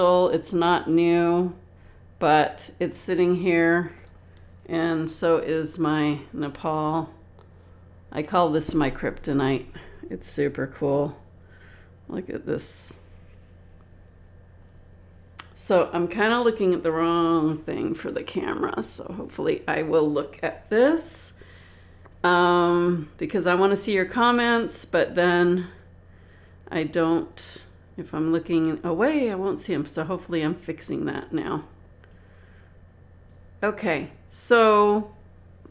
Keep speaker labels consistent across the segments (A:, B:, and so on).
A: It's not new, but it's sitting here, and so is my Nepal. I call this my kryptonite. It's super cool. Look at this. So I'm kind of looking at the wrong thing for the camera, so hopefully I will look at this because I want to see your comments, but then I don't. If I'm looking away, I won't see them, so hopefully I'm fixing that now. Okay, so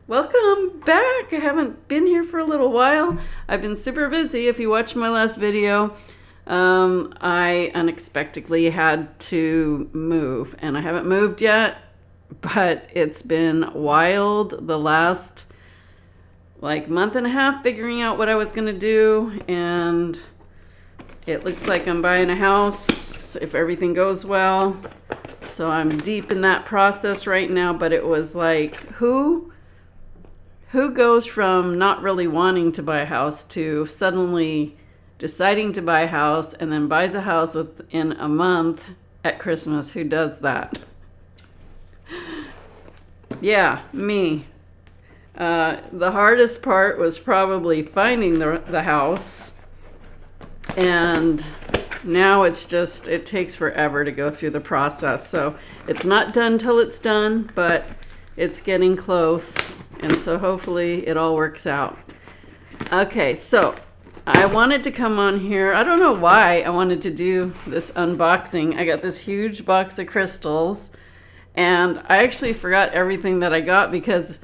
A: welcome back. I haven't been here for a little while. I've been super busy. If you watched my last video, I unexpectedly had to move, and I haven't moved yet, but it's been wild the last month and a half figuring out what I was gonna do, and it looks like I'm buying a house if everything goes well. So I'm deep in that process right now, but it was like, who goes from not really wanting to buy a house to suddenly deciding to buy a house and then buys a house within a month at Christmas? Who does that? Yeah, me. The hardest part was probably finding the house. And now it takes forever to go through the process. So it's not done till it's done, but it's getting close. And so hopefully it all works out. Okay, so I wanted to come on here. I don't know why I wanted to do this unboxing. I got this huge box of crystals, and I actually forgot everything that I got because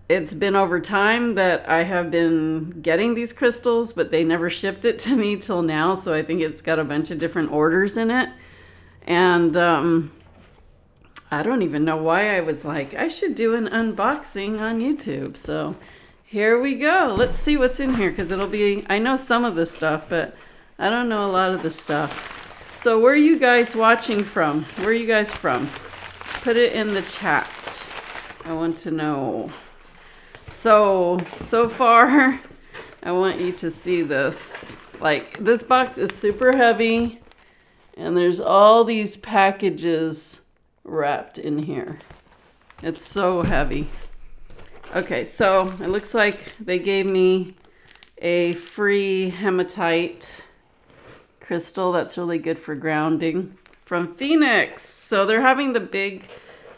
A: it's been over time that I have been getting these crystals, but they never shipped it to me till now. So I think it's got a bunch of different orders in it. And I don't even know why I was like, I should do an unboxing on YouTube. So here we go. Let's see what's in here, because I know some of the stuff, but I don't know a lot of the stuff. So where are you guys watching from? Where are you guys from? Put it in the chat. I want to know. So far, I want you to see this. This box is super heavy, and there's all these packages wrapped in here. It's so heavy. Okay, so it looks like they gave me a free hematite crystal that's really good for grounding from Phoenix. So they're having the big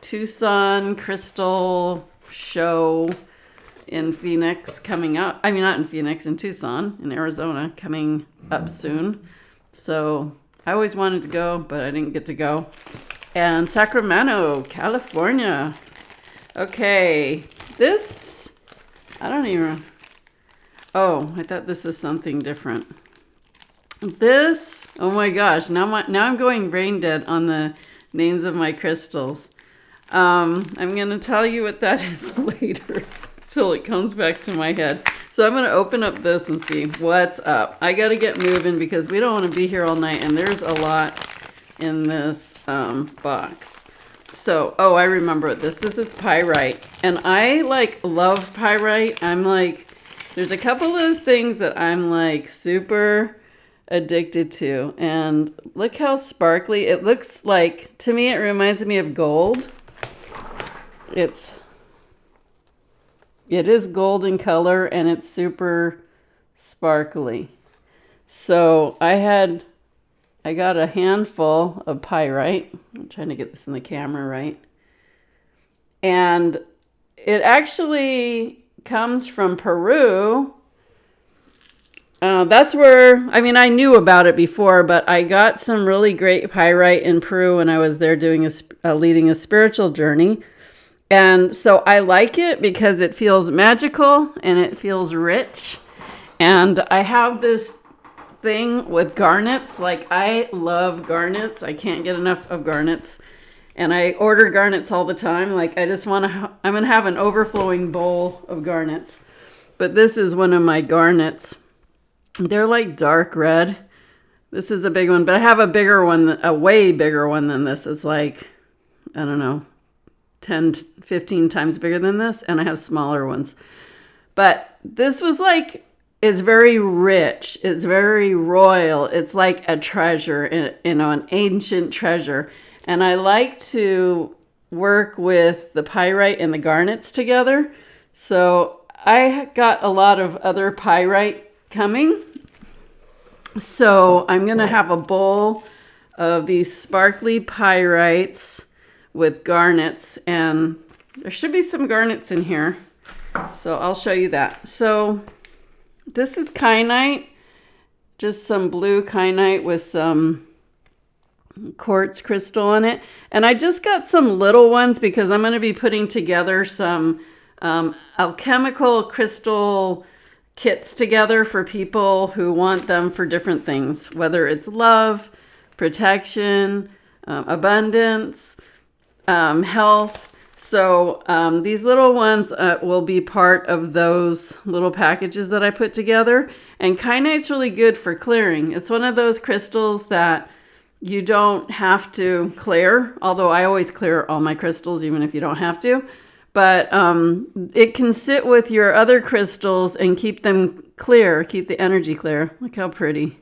A: Tucson crystal show in Phoenix coming up. I mean, not in Phoenix, in Tucson, in Arizona, coming up soon. So I always wanted to go, but I didn't get to go. And Sacramento, California. Okay, this, I don't even, oh, I thought this was something different. This, oh my gosh, now I'm going brain dead on the names of my crystals. I'm going to tell you what that is later. Till it comes back to my head. So I'm going to open up this and see what's up. I got to get moving because we don't want to be here all night, and there's a lot in this box. So, oh, I remember what this is pyrite, and I love pyrite. There's a couple of things that I'm super addicted to, and look how sparkly it looks. To me, it reminds me of gold. It is gold in color, and it's super sparkly. So I got a handful of pyrite. I'm trying to get this in the camera right. And it actually comes from Peru. That's where, I knew about it before, but I got some really great pyrite in Peru when I was there doing leading a spiritual journey. And so I like it because it feels magical and it feels rich. And I have this thing with garnets. I love garnets. I can't get enough of garnets. And I order garnets all the time. I'm going to have an overflowing bowl of garnets. But this is one of my garnets. They're dark red. This is a big one, but I have a bigger one, a way bigger one than this. It's I don't know, 10, 15 times bigger than this, and I have smaller ones. But this was it's very rich. It's very royal. It's like a treasure, an ancient treasure. And I like to work with the pyrite and the garnets together. So I got a lot of other pyrite coming. So I'm going to have a bowl of these sparkly pyrites with garnets, and there should be some garnets in here. So I'll show you that. So this is kyanite, just some blue kyanite with some quartz crystal on it. And I just got some little ones because I'm going to be putting together some alchemical crystal kits together for people who want them for different things, whether it's love, protection, abundance, health. So these little ones will be part of those little packages that I put together. And kyanite's really good for clearing. It's one of those crystals that you don't have to clear, although I always clear all my crystals, even if you don't have to. But it can sit with your other crystals and keep them clear, keep the energy clear. Look how pretty.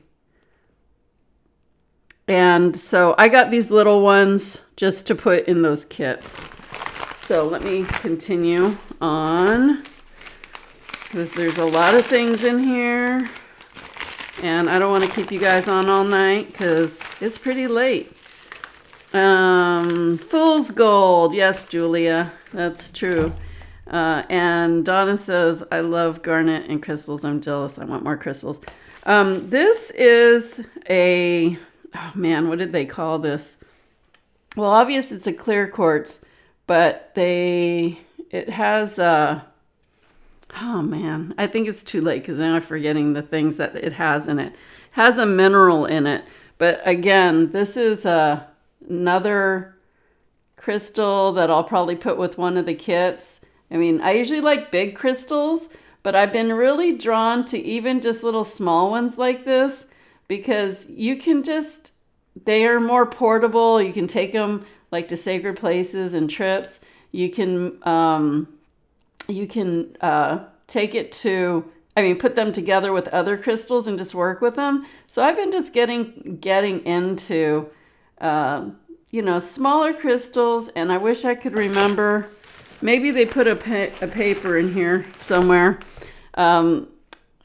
A: And so I got these little ones just to put in those kits. So let me continue on, because there's a lot of things in here. And I don't want to keep you guys on all night because it's pretty late. Fool's gold. Yes, Julia, that's true. And Donna says, I love garnet and crystals. I'm jealous. I want more crystals. This is a, oh man, what did they call this? Well, obviously it's a clear quartz, but it has, oh man, I think it's too late because now I'm forgetting the things that it has in it. It has a mineral in it. But again, this is another crystal that I'll probably put with one of the kits. I mean, I usually like big crystals, but I've been really drawn to even just little small ones like this because you can just, they are more portable. You can take them like to sacred places and trips. You can take it to, I mean, put them together with other crystals and just work with them. So I've been just getting into, smaller crystals, and I wish I could remember. Maybe they put a paper in here somewhere. I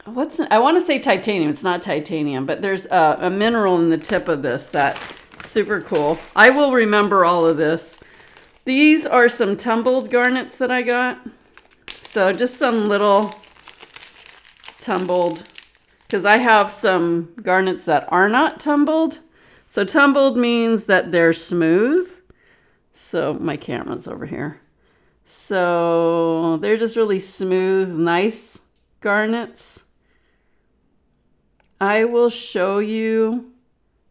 A: want to say titanium. It's not titanium, but there's a mineral in the tip of this that's super cool. I will remember all of this. These are some tumbled garnets that I got. So just some little tumbled, because I have some garnets that are not tumbled. So tumbled means that they're smooth. So my camera's over here. So they're just really smooth, nice garnets. I will show you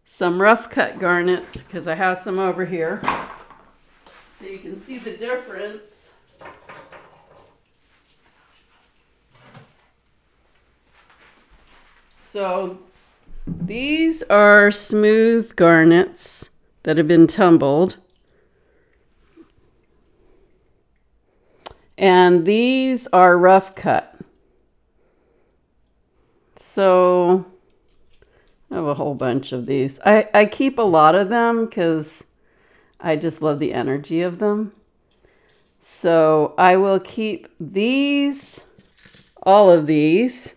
A: some rough cut garnets because I have some over here. So you can see the difference. So these are smooth garnets that have been tumbled. And these are rough cut. So I have a whole bunch of these. I keep a lot of them because I just love the energy of them. So I will keep these, all of these,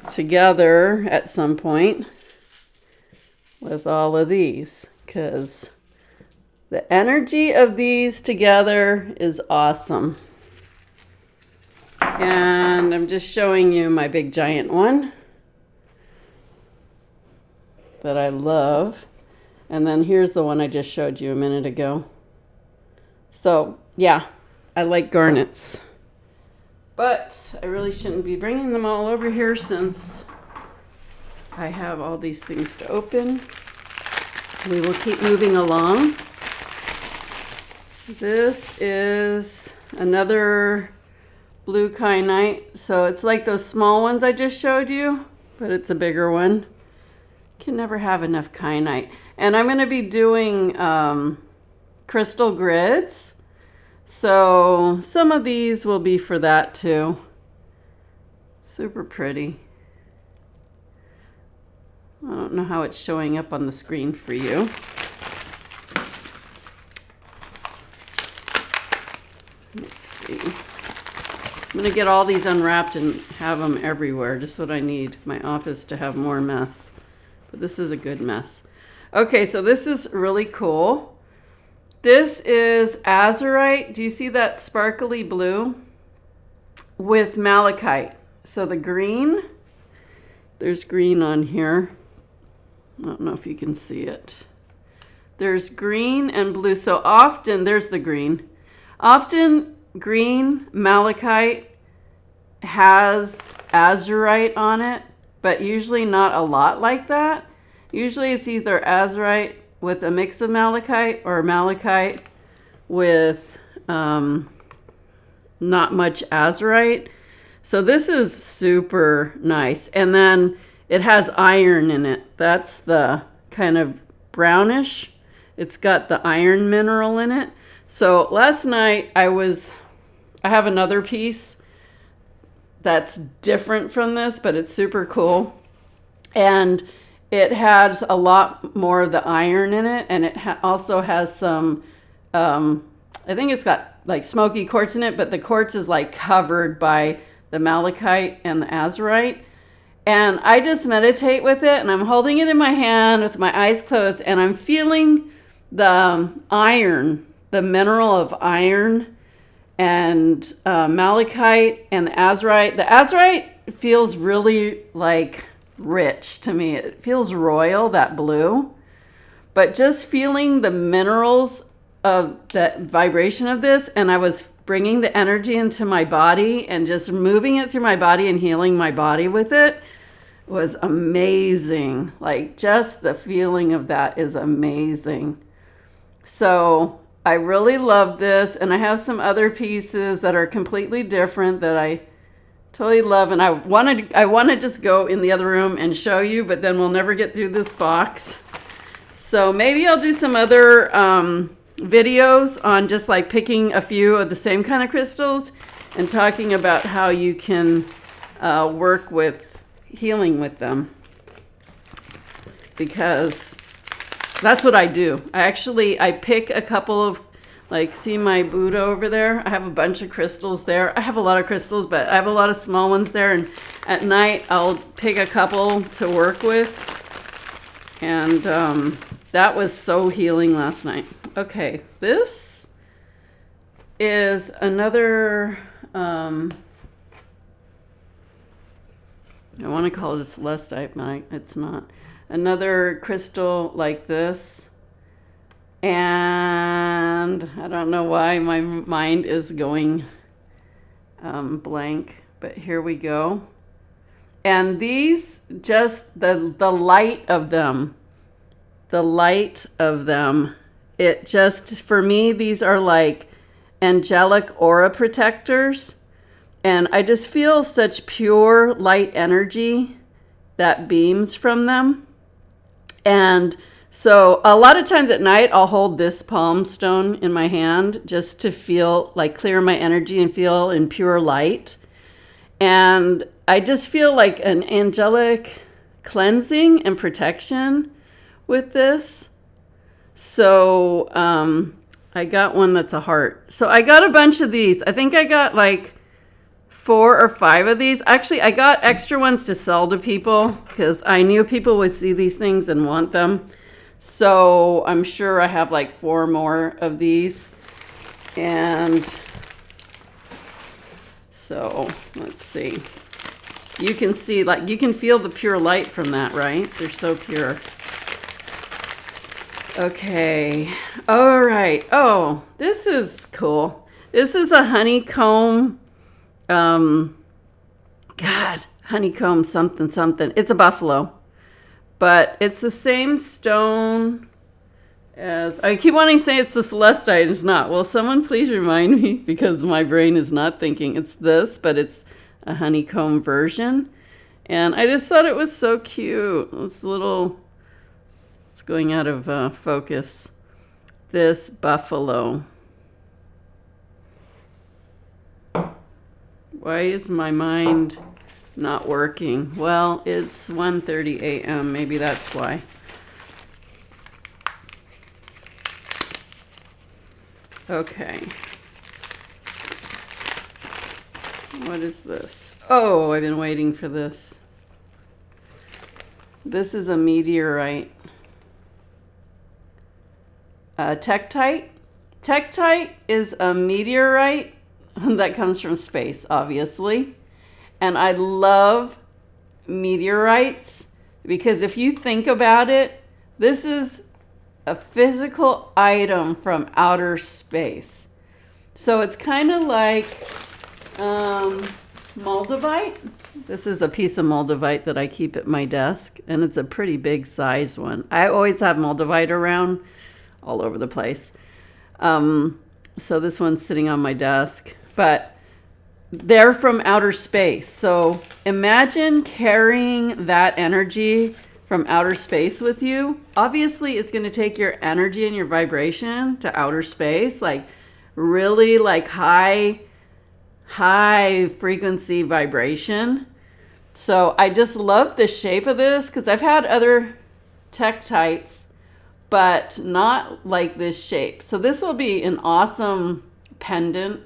A: together at some point with all of these because the energy of these together is awesome. And I'm just showing you my big giant one that I love. And then here's the one I just showed you a minute ago. So yeah, I like garnets. But I really shouldn't be bringing them all over here since I have all these things to open. We will keep moving along. This is another blue kyanite. So it's like those small ones I just showed you, but it's a bigger one. Can never have enough kyanite. And I'm going to be doing crystal grids. So some of these will be for that too. Super pretty. I don't know how it's showing up on the screen for you. Let's see. I'm going to get all these unwrapped and have them everywhere. Just what I need my office to have more mess. But this is a good mess. Okay, so this is really cool. This is azurite. Do you see that sparkly blue? With malachite. So the green, there's green on here. I don't know if you can see it. There's green and blue. So often, there's the green. Often green malachite has azurite on it, but usually not a lot like that. Usually it's either azurite with a mix of malachite or malachite with not much azurite. So this is super nice. And then it has iron in it. That's the kind of brownish. It's got the iron mineral in it. So last night I have another piece that's different from this, but it's super cool. And it has a lot more of the iron in it. And it also has some, I think it's got like smoky quartz in it, but the quartz is like covered by the malachite and the azurite. And I just meditate with it, and I'm holding it in my hand with my eyes closed, and I'm feeling the iron, the mineral of iron and malachite and the azurite. The azurite feels really like rich to me. It feels royal, that blue. But just feeling the minerals of that vibration of this, and I was bringing the energy into my body and just moving it through my body and healing my body with it was amazing. Like, just the feeling of that is amazing. So I really love this, and I have some other pieces that are completely different that I totally love, and I want to just go in the other room and show you, but then we'll never get through this box. So maybe I'll do some other videos on just like picking a few of the same kind of crystals and talking about how you can work with healing with them, because that's what I do. I pick a couple of, like, see my Buddha over there? I have a bunch of crystals there. I have a lot of crystals, but I have a lot of small ones there, and at night I'll pick a couple to work with, and that was so healing last night. Okay, this is another, I want to call it a celestite, but it's not. Another crystal like this. And I don't know why my mind is going blank, but here we go. And these, just the light of them, it just, for me, these are like angelic aura protectors. And I just feel such pure light energy that beams from them. And so a lot of times at night, I'll hold this palm stone in my hand just to feel, like, clear my energy and feel in pure light. And I just feel like an angelic cleansing and protection with this. So I got one that's a heart. So I got a bunch of these. I think I got like 4 or 5 of these. Actually, I got extra ones to sell to people because I knew people would see these things and want them. So I'm sure I have like 4 more of these. And so let's see. You can see, like, you can feel the pure light from that, right? They're so pure. Okay. All right. Oh, this is cool. This is a honeycomb. Honeycomb something something. It's a buffalo. But it's the same stone as, I keep wanting to say it's the celestite. It's not. Well, someone please remind me, because my brain is not thinking it's this, but it's a honeycomb version. And I just thought it was so cute. This little, it's going out of focus. This buffalo. Why is my mind not working. Well, it's 1:30 a.m. Maybe that's why. Okay. What is this? Oh, I've been waiting for this. This is a meteorite. Tektite. Tektite is a meteorite that comes from space, obviously. And I love meteorites because if you think about it, this is a physical item from outer space. So it's kind of like moldavite. This is a piece of moldavite that I keep at my desk, and it's a pretty big size one. I always have moldavite around all over the place. So this one's sitting on my desk, but they're from outer space. So imagine carrying that energy from outer space with you. Obviously, it's going to take your energy and your vibration to outer space, like really like high frequency vibration. So I just love the shape of this because I've had other tektites, but not like this shape. So this will be an awesome pendant,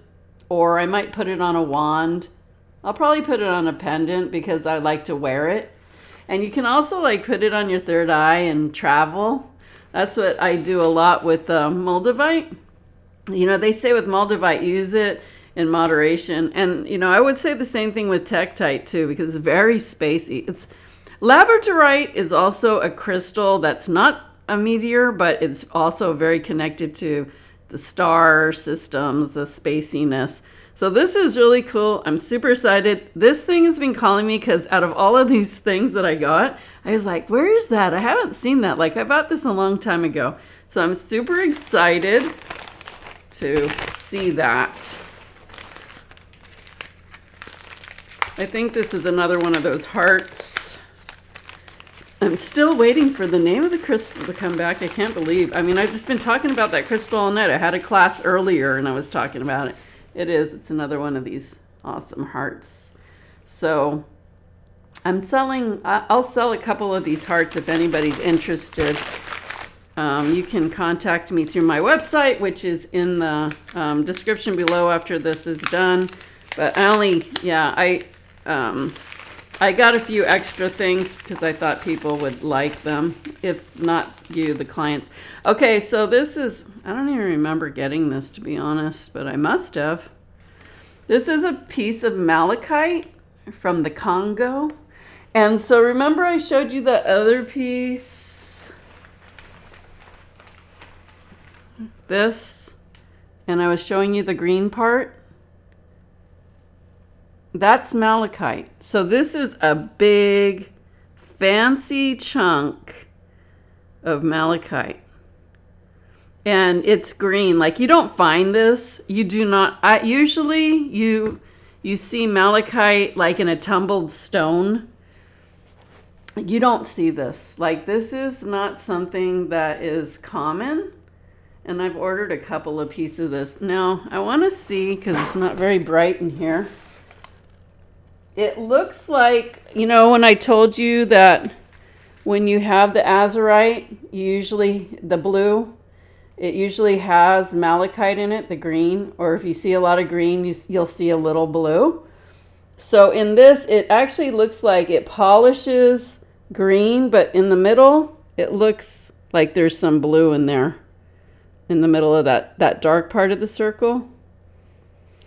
A: or I might put it on a wand. I'll probably put it on a pendant because I like to wear it. And you can also like put it on your third eye and travel. That's what I do a lot with moldavite. You know, they say with moldavite, use it in moderation. And, you know, I would say the same thing with tektite too, because it's very spacey. Labradorite is also a crystal that's not a meteor, but it's also very connected to the star systems, the spaciness. So this is really cool. I'm super excited. This thing has been calling me because out of all of these things that I got, I was like, where is that? I haven't seen that. Like, I bought this a long time ago. So I'm super excited to see that. I think this is another one of those hearts. I'm still waiting for the name of the crystal to come back. I can't believe. I mean, I've just been talking about that crystal all night. I had a class earlier and I was talking about it. It's another one of these awesome hearts. So I'll sell a couple of these hearts if anybody's interested. You can contact me through my website, which is in the description below after this is done. But I got a few extra things because I thought people would like them, if not you, the clients. Okay, so this is, I don't even remember getting this, to be honest, but I must have. This is a piece of malachite from the Congo. And so remember I showed you that other piece, this, and I was showing you the green part? That's malachite. So this is a big, fancy chunk of malachite. And it's green. Like, you don't find this. You do not. Usually you see malachite like in a tumbled stone. You don't see this. Like, this is not something that is common. And I've ordered a couple of pieces of this. Now, I want to see, because it's not very bright in here. It looks like, you know, when I told you that when you have the azurite, usually the blue, it usually has malachite in it, the green, or if you see a lot of green, you'll see a little blue. So in this, it actually looks like it polishes green, but in the middle, it looks like there's some blue in there, in the middle of that dark part of the circle.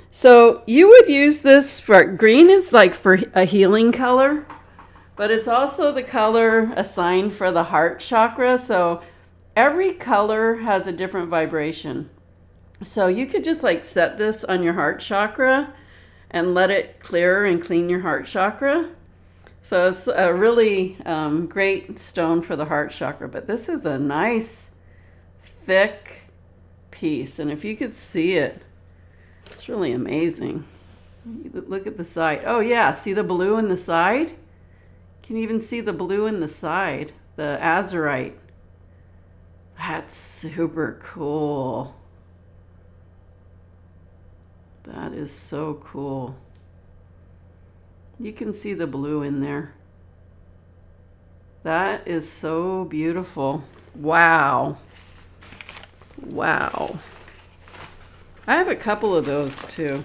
A: So you would use this for, green is like for a healing color, but it's also the color assigned for the heart chakra. So every color has a different vibration. So you could just like set this on your heart chakra and let it clear and clean your heart chakra. So it's a really great stone for the heart chakra. But this is a nice, thick piece. And if you could see it, it's really amazing. Look at the side. Oh yeah, see the blue in the side? You can even see the blue in the side, the azurite. That's super cool. That is so cool. You can see the blue in there. That is so beautiful. Wow. Wow. I have a couple of those too.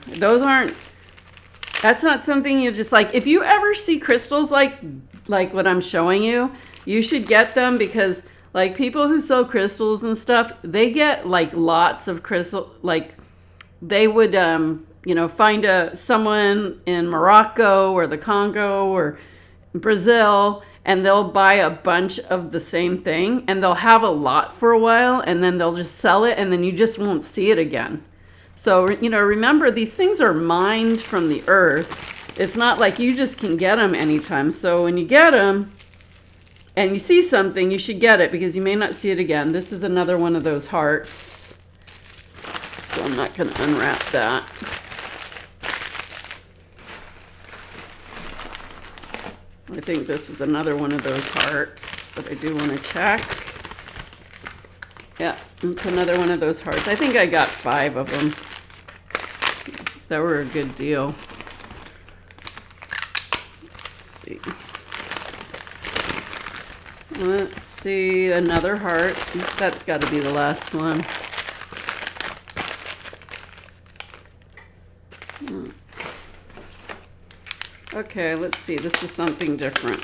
A: That's not something you just like. If you ever see crystals like what I'm showing you, you should get them, because like people who sell crystals and stuff, they get like lots of crystal, like they would find someone in Morocco or the Congo or Brazil, and they'll buy a bunch of the same thing, and they'll have a lot for a while, and then they'll just sell it, and then you just won't see it again. So, remember, these things are mined from the earth. It's not like you just can get them anytime. So when you get them and you see something, you should get it, because you may not see it again. This is another one of those hearts. So I'm not going to unwrap that. I think this is another one of those hearts, but I do want to check. Yeah, it's another one of those hearts. I think I got 5 of them. They were a good deal. Let's see, another heart. That's got to be the last one. Okay, let's see. This is something different.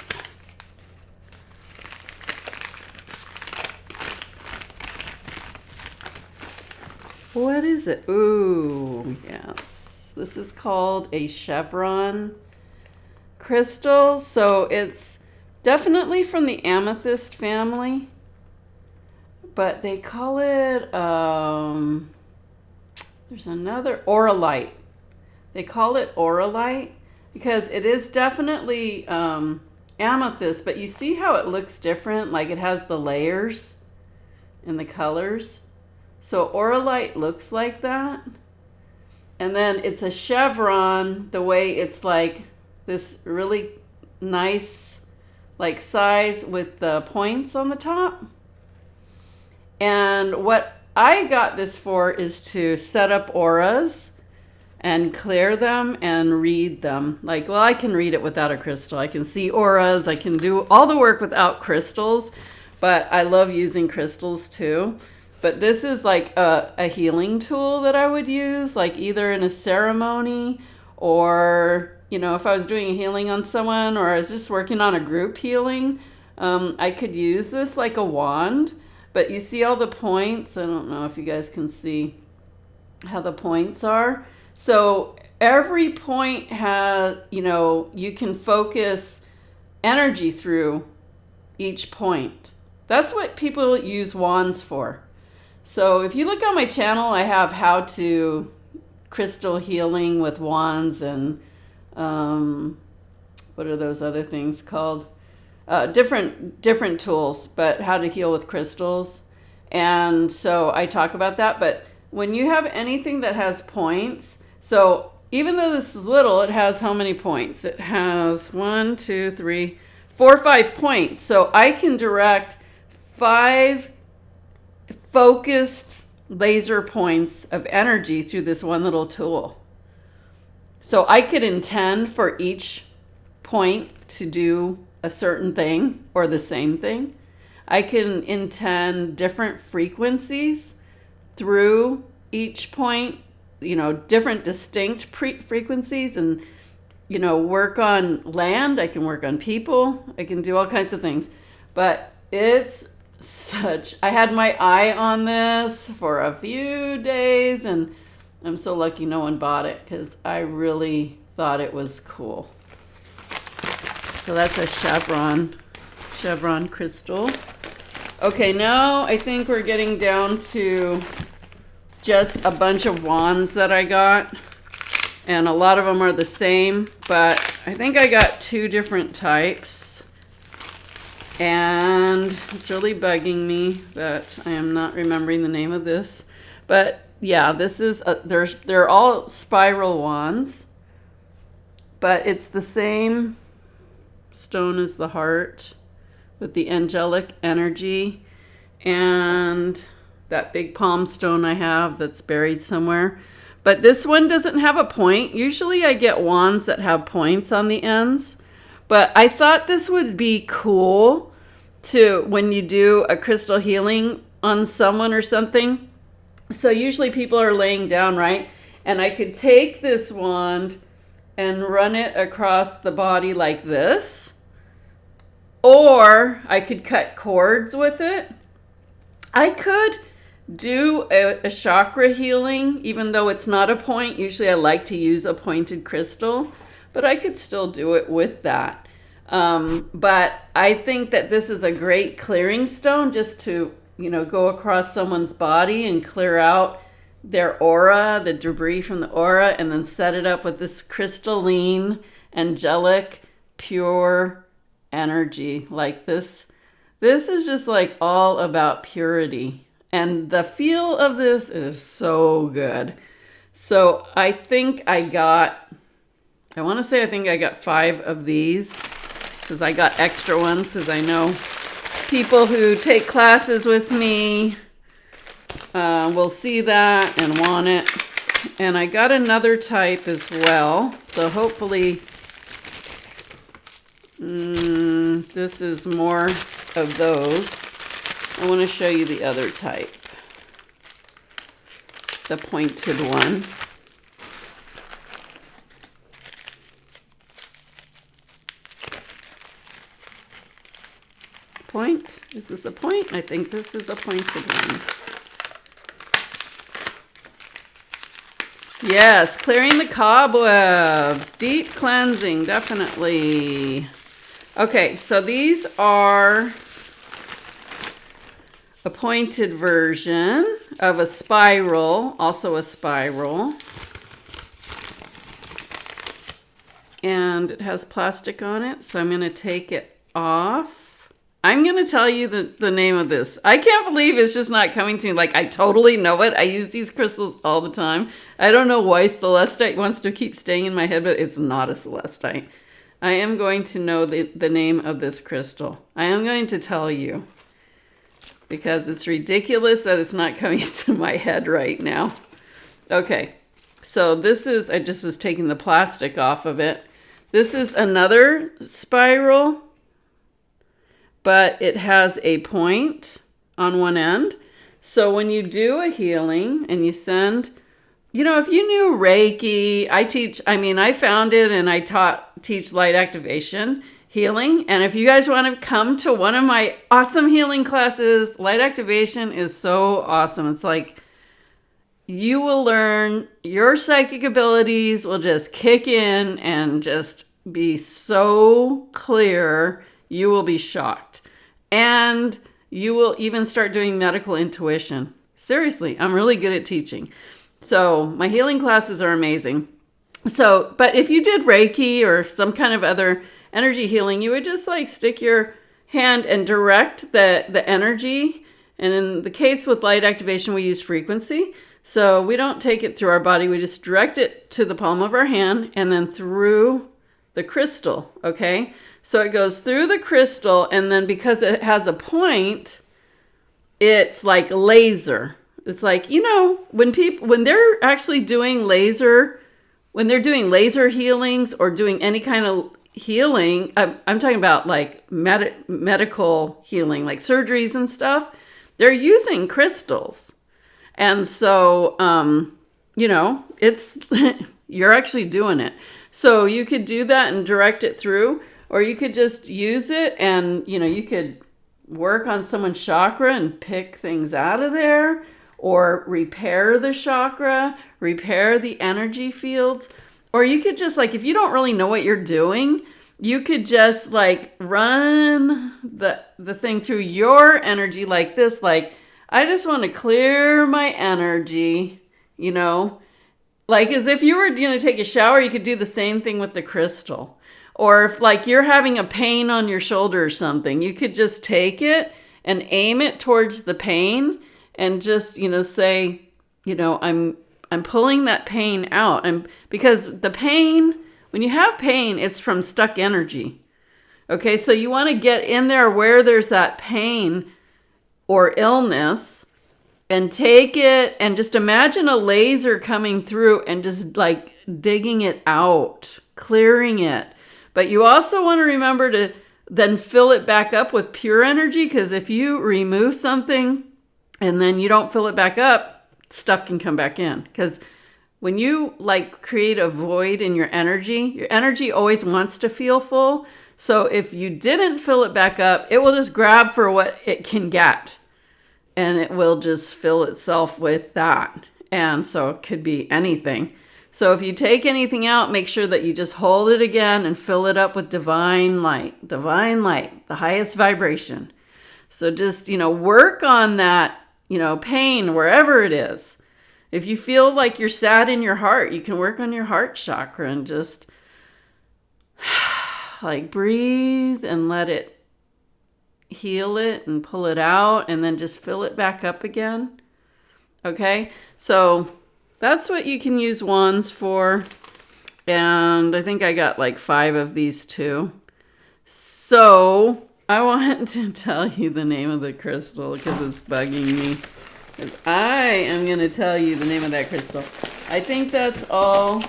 A: What is it? Ooh, yes. This is called a chevron crystal. So it's definitely from the amethyst family, but they call it, there's another, auralite. They call it auralite because it is definitely amethyst, but you see how it looks different? Like it has the layers and the colors. So auralite looks like that. And then it's a chevron, the way it's like this really nice like size with the points on the top. And what I got this for is to set up auras and clear them and read them. Like, well, I can read it without a crystal. I can see auras. I can do all the work without crystals, but I love using crystals too. But this is like a healing tool that I would use, like either in a ceremony or, if I was doing a healing on someone or I was just working on a group healing, I could use this like a wand. But you see all the points? I don't know if you guys can see how the points are. So every point has, you can focus energy through each point. That's what people use wands for. So if you look on my channel, I have how to crystal healing with wands and what are those other things called? Different tools, but how to heal with crystals. And so I talk about that. But when you have anything that has points, so even though this is little, it has how many points? It has 1, 2, 3, 4, 5 points. So I can direct 5 focused laser points of energy through this one little tool. So I could intend for each point to do a certain thing or the same thing. I can intend different frequencies through each point, different distinct frequencies, and, work on land. I can work on people. I can do all kinds of things. But I had my eye on this for a few days, and I'm so lucky no one bought it because I really thought it was cool. So that's a chevron crystal. Okay, now I think we're getting down to just a bunch of wands that I got. And a lot of them are the same, but I think I got 2 different types. And it's really bugging me that I am not remembering the name of this. But yeah, this is, they're all spiral wands. But it's the same stone as the heart with the angelic energy. And that big palm stone I have that's buried somewhere. But this one doesn't have a point. Usually I get wands that have points on the ends. But I thought this would be cool to, when you do a crystal healing on someone or something. So usually people are laying down, right? And I could take this wand and run it across the body like this. Or I could cut cords with it. I could do a chakra healing, even though it's not a point. Usually I like to use a pointed crystal, but I could still do it with that. But I think that this is a great clearing stone, just to, go across someone's body and clear out their aura, the debris from the aura, and then set it up with this crystalline, angelic, pure energy like this. This is just like all about purity. And the feel of this is so good. So I think I got 5 of these, because I got extra ones, because I know people who take classes with me will see that and want it. And I got another type as well. So hopefully this is more of those. I want to show you the other type, the pointed one. Point? Is this a point? I think this is a pointed one. Yes, clearing the cobwebs. Deep cleansing, definitely. Okay, so these are a pointed version of a spiral, also a spiral. And it has plastic on it, so I'm going to take it off. I'm going to tell you the name of this. I can't believe it's just not coming to me. Like, I totally know it. I use these crystals all the time. I don't know why celestite wants to keep staying in my head, but it's not a celestite. I am going to know the name of this crystal. I am going to tell you, because it's ridiculous that it's not coming to my head right now. Okay, so this is, I just was taking the plastic off of it. This is another spiral, but it has a point on one end. So when you do a healing and you send, if you knew Reiki, I found it and I teach light activation healing. And if you guys want to come to one of my awesome healing classes, light activation is so awesome. It's like, you will learn, your psychic abilities will just kick in and just be so clear. You will be shocked. And you will even start doing medical intuition. Seriously, I'm really good at teaching. So my healing classes are amazing. So, but if you did Reiki or some kind of other energy healing, you would just like stick your hand and direct the energy. And in the case with light activation, we use frequency. So we don't take it through our body. We just direct it to the palm of our hand and then through the crystal. Okay. So it goes through the crystal, and then because it has a point, it's like laser. It's like, when they're actually doing laser, when they're doing laser healings or doing any kind of healing, I'm talking about like medical healing, like surgeries and stuff, they're using crystals. And so, it's, you're actually doing it. So you could do that and direct it through, or you could just use it and, you could work on someone's chakra and pick things out of there, or repair the chakra, repair the energy fields. Or you could just like, if you don't really know what you're doing, you could just like run the thing through your energy like this. Like, I just want to clear my energy, like as if you were going to take a shower, you could do the same thing with the crystal. Or if like you're having a pain on your shoulder or something, you could just take it and aim it towards the pain and just, say, I'm pulling that pain out. And because the pain, when you have pain, it's from stuck energy. Okay, so you want to get in there where there's that pain or illness and take it and just imagine a laser coming through and just like digging it out, clearing it. But you also want to remember to then fill it back up with pure energy, because if you remove something and then you don't fill it back up, stuff can come back in. Because when you like create a void in your energy always wants to feel full. So if you didn't fill it back up, it will just grab for what it can get. And it will just fill itself with that. And so it could be anything. So if you take anything out, make sure that you just hold it again and fill it up with divine light, the highest vibration. So just, work on that, pain wherever it is. If you feel like you're sad in your heart, you can work on your heart chakra and just like breathe and let it heal it and pull it out, and then just fill it back up again. Okay, so that's what you can use wands for. And I think I got like 5 of these too. So I want to tell you the name of the crystal because it's bugging me. Because I am going to tell you the name of that crystal. I think that's all.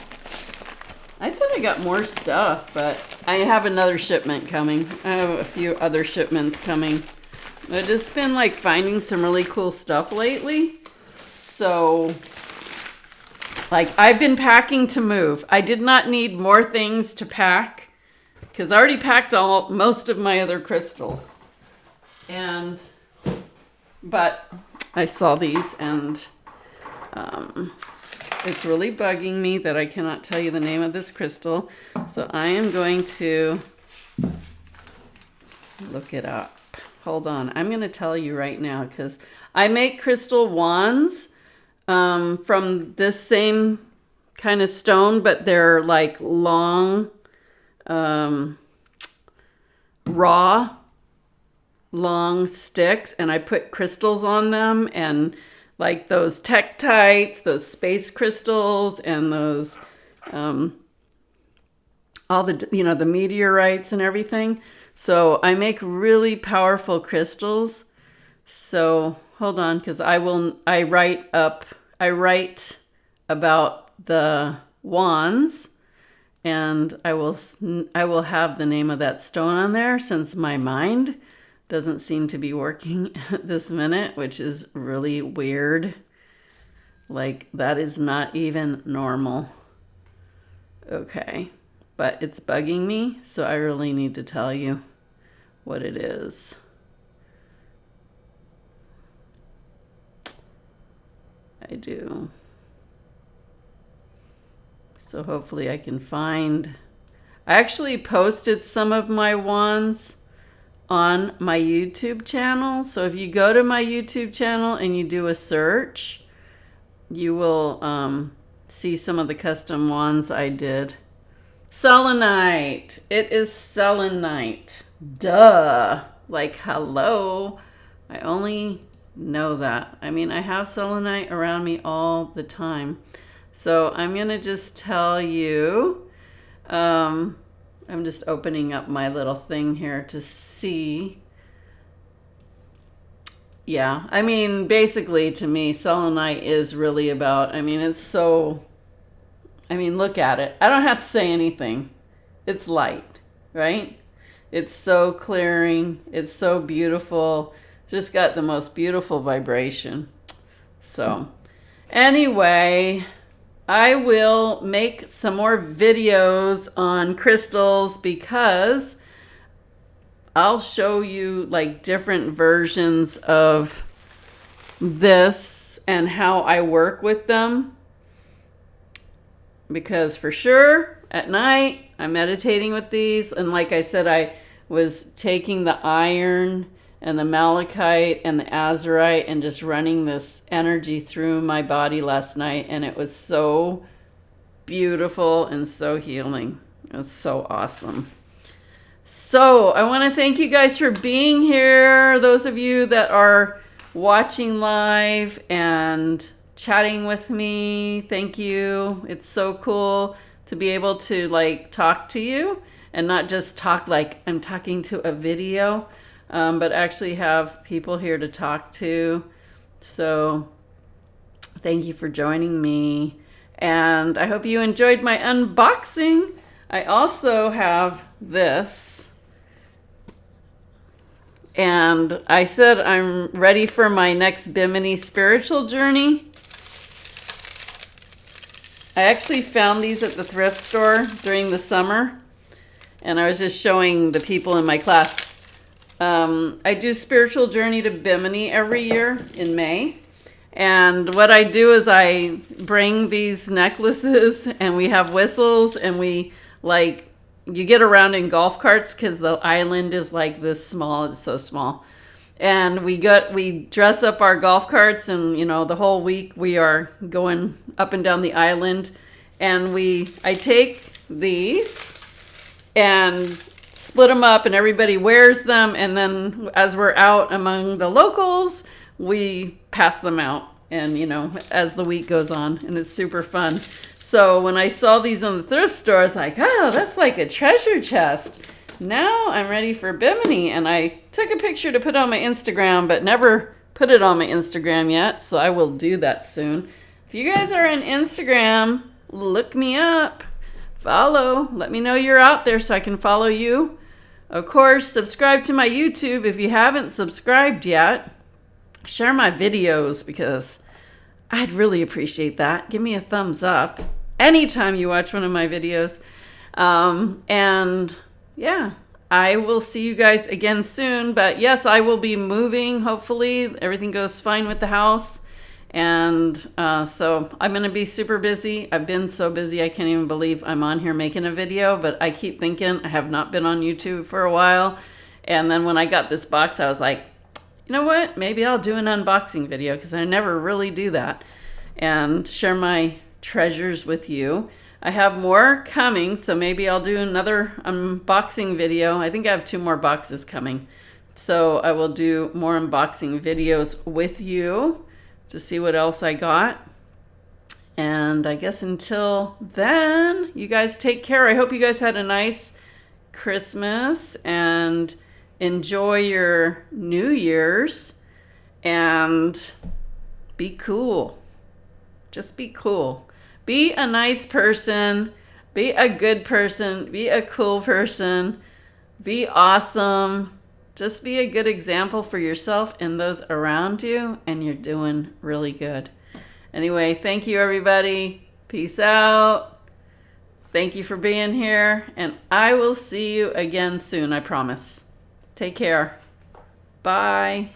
A: I thought I got more stuff, but I have another shipment coming. I have a few other shipments coming. I've just been like finding some really cool stuff lately. So, like, I've been packing to move. I did not need more things to pack because I already packed most of my other crystals. But I saw these and it's really bugging me that I cannot tell you the name of this crystal. So I am going to look it up. Hold on. I'm going to tell you right now because I make crystal wands from this same kind of stone, but they're like long, raw, long sticks, and I put crystals on them, and like those tektites, those space crystals, and those, all the, the meteorites and everything. So I make really powerful crystals. So hold on, because I write about the wands, and I will have the name of that stone on there, since my mind doesn't seem to be working at this minute, which is really weird. Like, that is not even normal. Okay, but it's bugging me, so I really need to tell you what it is. I do. So hopefully I can find. I actually posted some of my wands on my YouTube channel. So if you go to my YouTube channel and you do a search, you will see some of the custom wands I did. Selenite. It is selenite. Duh. Like, hello. I only know that. I mean, I have selenite around me all the time. So I'm going to just tell you, I'm just opening up my little thing here to see. Yeah, I mean, basically to me, selenite is really about, it's so, look at it. I don't have to say anything. It's light, right? It's so clearing. It's so beautiful. Just got the most beautiful vibration. So anyway, I will make some more videos on crystals because I'll show you like different versions of this and how I work with them. Because for sure, at night, I'm meditating with these. And like I said, I was taking the iron and the malachite and the azurite and just running this energy through my body last night. And it was so beautiful and so healing. It was so awesome. So I want to thank you guys for being here. Those of you that are watching live and chatting with me, thank you. It's so cool to be able to like talk to you and not just talk like I'm talking to a video, but actually have people here to talk to So thank you for joining me. And I hope you enjoyed my unboxing. I also have this. And I said I'm ready for my next Bimini spiritual journey. I actually found these at the thrift store during the summer. And I was just showing the people in my class. I do spiritual journey to Bimini every year in May. And what I do is I bring these necklaces and we have whistles and we you get around in golf carts because the island is like this small. It's so small. And we dress up our golf carts and, the whole week we are going up and down the island. And I take these and split them up and everybody wears them. And then as we're out among the locals, we pass them out and as the week goes on, and it's super fun. So when I saw these in the thrift store, I was like, oh, that's like a treasure chest. Now I'm ready for Bimini, and I took a picture to put on my Instagram, but never put it on my Instagram yet, so I will do that soon. If you guys are on Instagram, look me up, follow, let me know you're out there so I can follow you. Of course, subscribe to my YouTube if you haven't subscribed yet. Share my videos because I'd really appreciate that. Give me a thumbs up anytime you watch one of my videos. And yeah, I will see you guys again soon. But yes, I will be moving. Hopefully everything goes fine with the house. And so I'm going to be super busy. I've been so busy, I can't even believe I'm on here making a video. But I keep thinking I have not been on YouTube for a while. And then when I got this box, I was like, you know what? Maybe I'll do an unboxing video because I never really do that and share my treasures with you. I have more coming, so maybe I'll do another unboxing video. I think I have 2 more boxes coming. So I will do more unboxing videos with you to see what else I got. And I guess until then, you guys take care. I hope you guys had a nice Christmas and enjoy your New Year's and be cool. Just be cool. Be a nice person. Be a good person. Be a cool person. Be awesome. Just be a good example for yourself and those around you, and you're doing really good. Anyway, thank you, everybody. Peace out. Thank you for being here, and I will see you again soon, I promise. Take care. Bye.